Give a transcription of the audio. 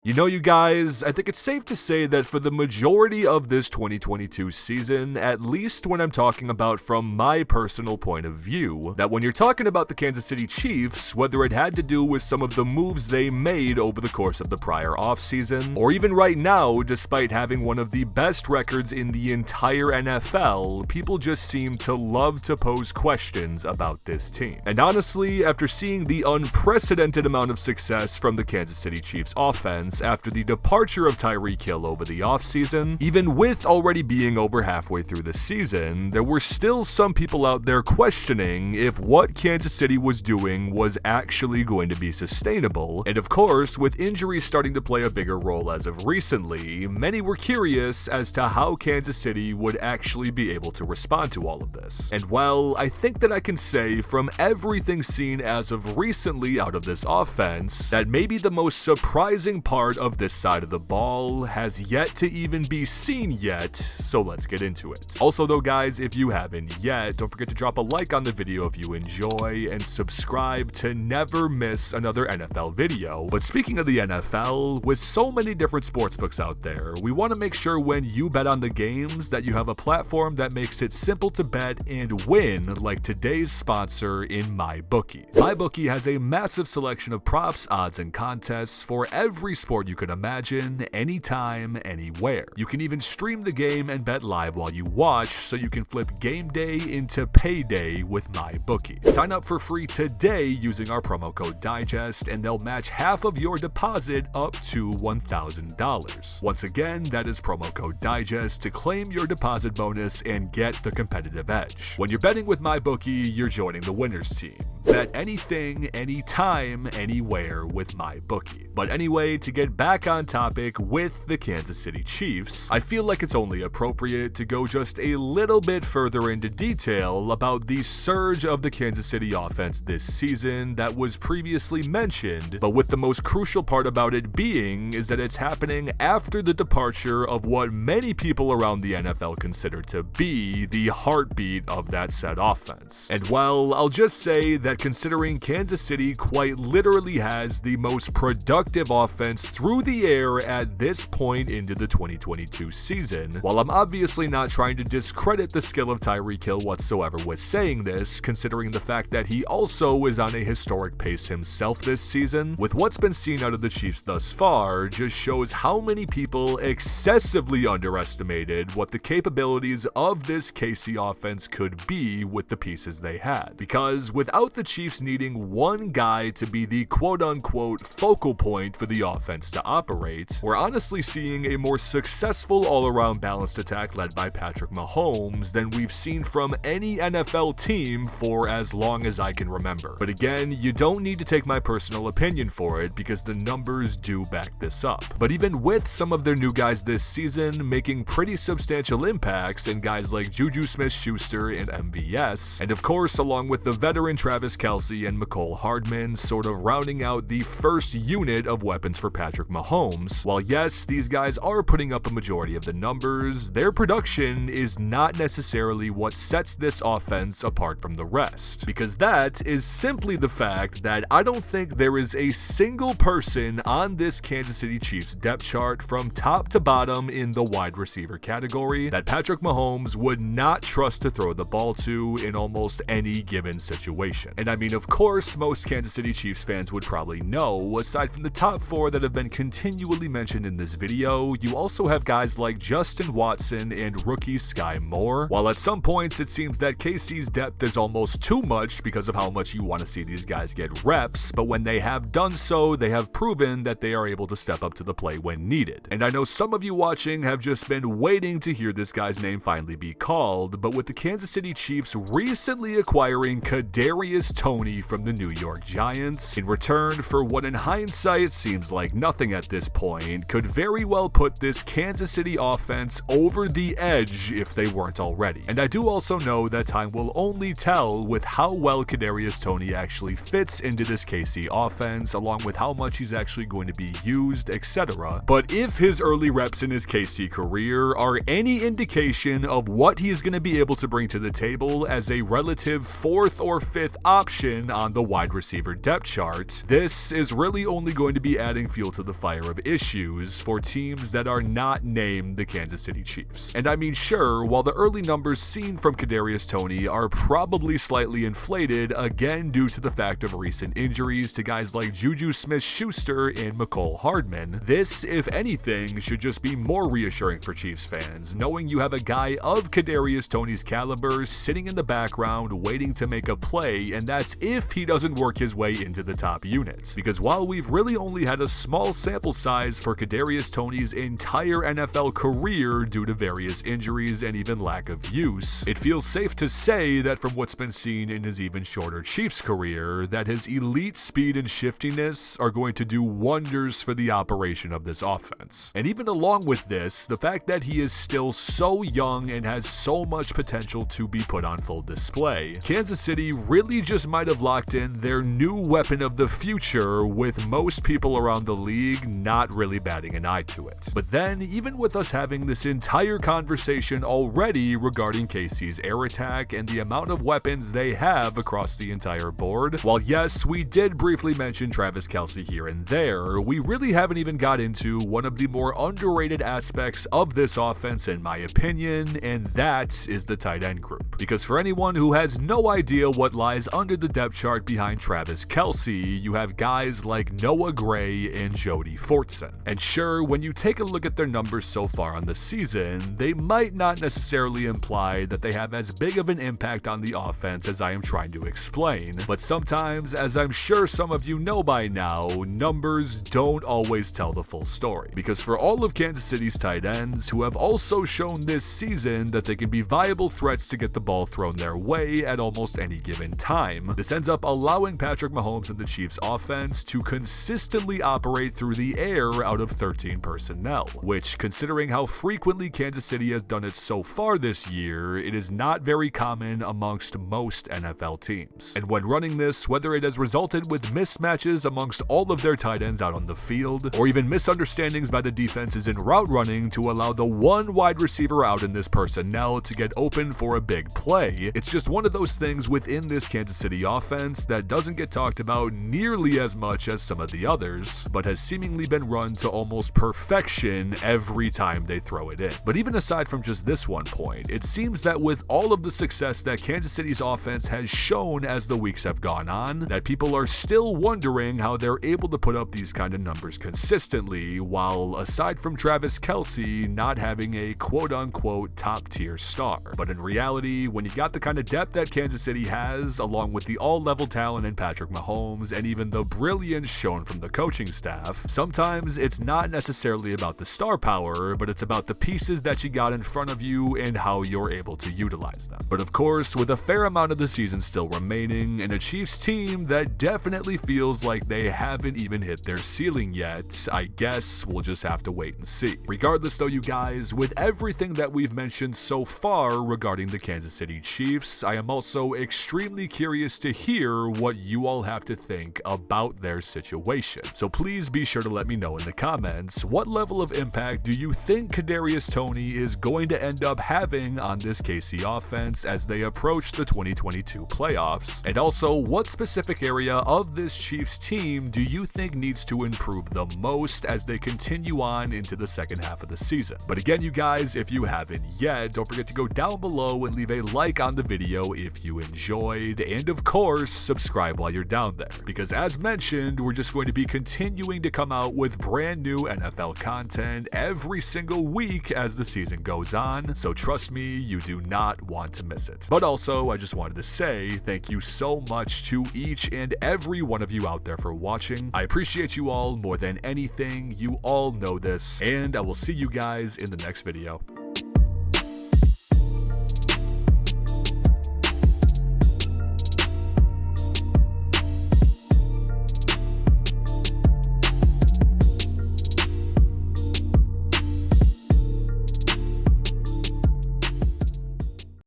You know, you guys, I think it's safe to say that for the majority of this 2022 season, at least when I'm talking about from my personal point of view, that when you're talking about the Kansas City Chiefs, whether it had to do with some of the moves they made over the course of the prior offseason, or even right now, despite having one of the best records in the entire NFL, people just seem to love to pose questions about this team. And honestly, after seeing the unprecedented amount of success from the Kansas City Chiefs offense, after the departure of Tyreek Hill over the offseason, even with already being over halfway through the season, there were still some people out there questioning if what Kansas City was doing was actually going to be sustainable. And of course, with injuries starting to play a bigger role as of recently, many were curious as to how Kansas City would actually be able to respond to all of this. And well, I think that I can say from everything seen as of recently out of this offense, that maybe the most surprising part of this side of the ball has yet to even be seen yet, so let's get into it. Also though guys, if you haven't yet, don't forget to drop a like on the video if you enjoy, and subscribe to never miss another NFL video. But speaking of the NFL, with so many different sportsbooks out there, we want to make sure when you bet on the games that you have a platform that makes it simple to bet and win, like today's sponsor in MyBookie. MyBookie has a massive selection of props, odds, and contests for every sport you can imagine, anytime, anywhere. You can even stream the game and bet live while you watch, so you can flip game day into payday with MyBookie. Sign up for free today using our promo code DIGEST, and they'll match half of your deposit up to $1,000. Once again, that is promo code DIGEST to claim your deposit bonus and get the competitive edge. When you're betting with MyBookie, you're joining the winners team. Bet anything, anytime, anywhere with MyBookie. But anyway, to get back on topic with the Kansas City Chiefs, I feel like it's only appropriate to go just a little bit further into detail about the surge of the Kansas City offense this season that was previously mentioned, but with the most crucial part about it being is that it's happening after the departure of what many people around the NFL consider to be the heartbeat of that said offense. And well, I'll just say that considering Kansas City quite literally has the most productive offense through the air at this point into the 2022 season, while I'm obviously not trying to discredit the skill of Tyreek Hill whatsoever with saying this, considering the fact that he also is on a historic pace himself this season, with what's been seen out of the Chiefs thus far just shows how many people excessively underestimated what the capabilities of this KC offense could be with the pieces they had. Because without the Chiefs needing one guy to be the quote-unquote focal point for the offense to operate, we're honestly seeing a more successful all-around balanced attack led by Patrick Mahomes than we've seen from any NFL team for as long as I can remember. But again, you don't need to take my personal opinion for it because the numbers do back this up. But even with some of their new guys this season making pretty substantial impacts in guys like JuJu Smith-Schuster and MVS, and of course along with the veteran Travis Kelce and Mecole Hardman sort of rounding out the first unit of weapons for Patrick Mahomes, while yes, these guys are putting up a majority of the numbers, their production is not necessarily what sets this offense apart from the rest. Because that is simply the fact that I don't think there is a single person on this Kansas City Chiefs depth chart from top to bottom in the wide receiver category that Patrick Mahomes would not trust to throw the ball to in almost any given situation. And I mean, of course, most Kansas City Chiefs fans would probably know, aside from the top four that have been continually mentioned in this video, you also have guys like Justin Watson and rookie Skyy Moore, while at some points it seems that KC's depth is almost too much because of how much you want to see these guys get reps, but when they have done so, they have proven that they are able to step up to the plate when needed. And I know some of you watching have just been waiting to hear this guy's name finally be called, but with the Kansas City Chiefs recently acquiring Kadarius Toney from the New York Giants in return for what in hindsight seems like nothing at this point, could very well put this Kansas City offense over the edge if they weren't already. And I do also know that time will only tell with how well Kadarius Toney actually fits into this KC offense, along with how much he's actually going to be used, etc. But if his early reps in his KC career are any indication of what he is going to be able to bring to the table as a relative fourth or fifth option on the wide receiver depth chart, this is really only going to be adding fuel to the fire of issues for teams that are not named the Kansas City Chiefs. And I mean, sure, while the early numbers seen from Kadarius Toney are probably slightly inflated, again due to the fact of recent injuries to guys like JuJu Smith-Schuster and Mecole Hardman, this, if anything, should just be more reassuring for Chiefs fans, knowing you have a guy of Kadarius Toney's caliber sitting in the background waiting to make a play, and that's if he doesn't work his way into the top units. Because while we've really only had a small sample size for Kadarius Toney's entire NFL career due to various injuries and even lack of use, it feels safe to say that from what's been seen in his even shorter Chiefs career, that his elite speed and shiftiness are going to do wonders for the operation of this offense. And even along with this, the fact that he is still so young and has so much potential to be put on full display, Kansas City really just might have locked in their new weapon of the future, with most people around the league not really batting an eye to it. But then, even with us having this entire conversation already regarding KC's air attack and the amount of weapons they have across the entire board, while yes, we did briefly mention Travis Kelce here and there, we really haven't even got into one of the more underrated aspects of this offense in my opinion, and that is the tight end group. Because for anyone who has no idea what lies under the depth chart behind Travis Kelce, you have guys like Noah Gray and Jody Fortson. And sure, when you take a look at their numbers so far on the season, they might not necessarily imply that they have as big of an impact on the offense as I am trying to explain, but sometimes, as I'm sure some of you know by now, numbers don't always tell the full story. Because for all of Kansas City's tight ends, who have also shown this season that they can be viable threats to get the ball thrown their way at almost any given time, this ends up allowing Patrick Mahomes and the Chiefs offense to consistently operate through the air out of 13 personnel, which, considering how frequently Kansas City has done it so far this year, it is not very common amongst most NFL teams. And when running this, whether it has resulted with mismatches amongst all of their tight ends out on the field, or even misunderstandings by the defenses in route running to allow the one wide receiver out in this personnel to get open for a big play, it's just one of those things within this Kansas City offense that doesn't get talked about nearly as much as some of the others, but has seemingly been run to almost perfection every time they throw it in. But even aside from just this one point, it seems that with all of the success that Kansas City's offense has shown as the weeks have gone on, that people are still wondering how they're able to put up these kind of numbers consistently, while aside from Travis Kelce not having a quote-unquote top-tier star. But in reality, when you got the kind of depth that Kansas City has, along with the all-level talent in Patrick Mahomes, and even the brilliance shown from the coaching staff, sometimes it's not necessarily about the star power, but it's about the pieces that you got in front of you and how you're able to utilize them. But of course, with a fair amount of the season still remaining, and a Chiefs team that definitely feels like they haven't even hit their ceiling yet, I guess we'll just have to wait and see. Regardless though, you guys, with everything that we've mentioned so far regarding the Kansas City Chiefs, I am also extremely curious to hear what you all have to think about their situation. So please be sure to let me know in the comments, what level of impact do you think Kadarius Toney is going to end up having on this KC offense as they approach the 2022 playoffs? And also, what specific area of this Chiefs team do you think needs to improve the most as they continue on into the second half of the season? But again, you guys, if you haven't yet, don't forget to go down below and leave a like on the video if you enjoyed, and of course, subscribe while you're down there, because as mentioned, we're just going to be continuing to come out with brand new NFL content every single week as the season goes on, so trust me, you do not want to miss it. But also, I just wanted to say thank you so much to each and every one of you out there for watching. I appreciate you all more than anything, you all know this, and I will see you guys in the next video.